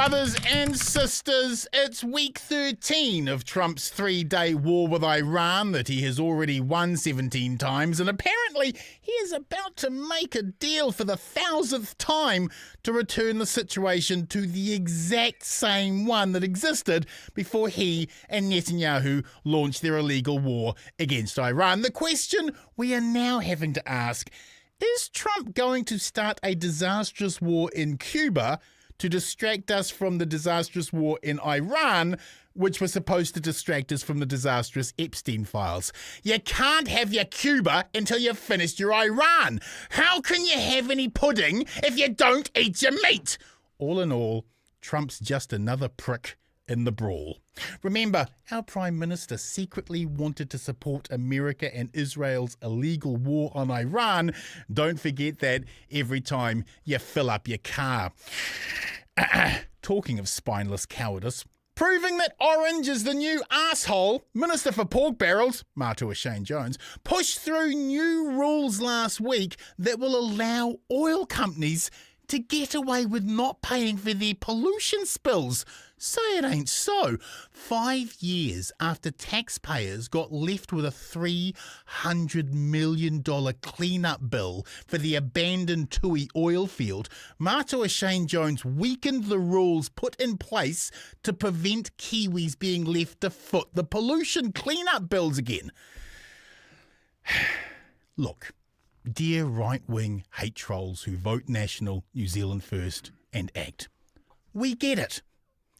Brothers and sisters, it's week 13 of Trump's 3-day war with Iran that he has already won 17 times, and apparently he is about to make a deal for the 1,000th time to return the situation to the exact same one that existed before he and Netanyahu launched their illegal war against Iran. The question we are now having to ask, is Trump going to start a disastrous war in Cuba to distract us from the disastrous war in Iran, which was supposed to distract us from the disastrous Epstein files? You can't have your Cuba until you've finished your Iran. How can you have any pudding if you don't eat your meat? All in all, Trump's just another prick in the brawl. Remember, our Prime Minister secretly wanted to support America and Israel's illegal war on Iran. Don't forget that every time you fill up your car. Talking of spineless cowardice, proving that orange is the new asshole, Minister for Pork Barrels, Martyn Jones, pushed through new rules last week that will allow oil companies to get away with not paying for their pollution spills. Say it ain't so. 5 years after taxpayers got left with a $300 million cleanup bill for the abandoned Tui oil field, Martyn Jones weakened the rules put in place to prevent Kiwis being left to foot the pollution cleanup bills again. Look, dear right-wing hate trolls who vote National, New Zealand First and ACT, we get it.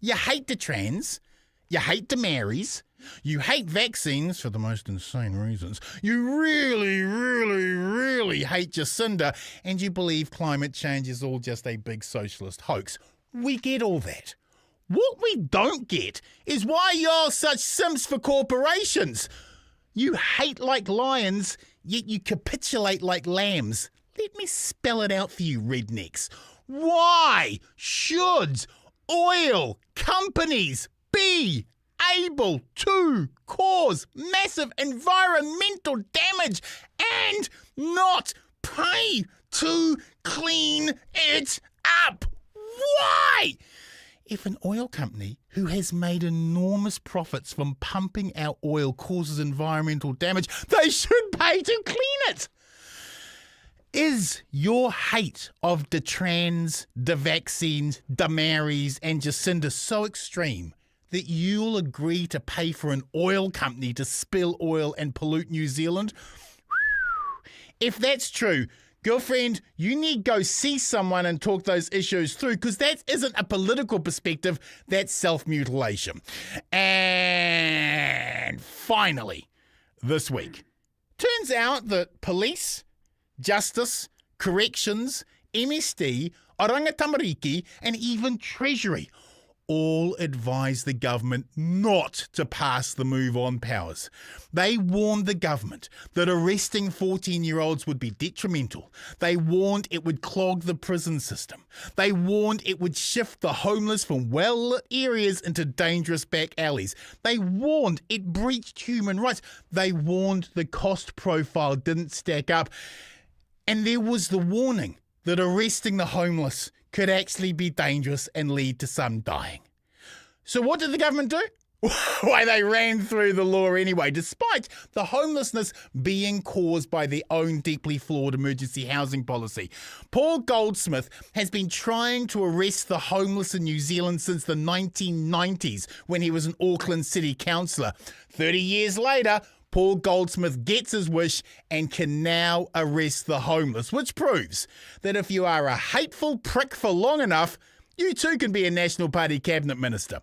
You hate the trans, you hate the Marys, you hate vaccines for the most insane reasons, you really hate Jacinda, and you believe climate change is all just a big socialist hoax. We get all that. What we don't get is why you're such simps for corporations. You hate like lions, yet you capitulate like lambs. Let me spell it out for you rednecks. Why should oil companies be able to cause massive environmental damage and not pay to clean it up? Why? If an oil company who has made enormous profits from pumping out oil causes environmental damage, they should pay to clean it. Is your hate of the trans, the vaccines, the Marys and Jacinda so extreme that you'll agree to pay for an oil company to spill oil and pollute New Zealand? If that's true, girlfriend, you need to go see someone and talk those issues through, because that isn't a political perspective, that's self-mutilation. And finally, this week, turns out that police, justice, corrections, MSD, Oranga Tamariki, and even Treasury all advised the government not to pass the Move On powers. They warned the government that arresting 14-year-olds would be detrimental. They warned it would clog the prison system. They warned it would shift the homeless from well-lit areas into dangerous back alleys. They warned it breached human rights. They warned the cost profile didn't stack up. And there was the warning that arresting the homeless could actually be dangerous and lead to some dying. So what did the government do? Why, they ran through the law anyway, despite the homelessness being caused by their own deeply flawed emergency housing policy. Paul Goldsmith has been trying to arrest the homeless in New Zealand since the 1990s when he was an Auckland City councillor. 30 years later, Paul Goldsmith gets his wish and can now arrest the homeless, which proves that if you are a hateful prick for long enough, you too can be a National Party cabinet minister.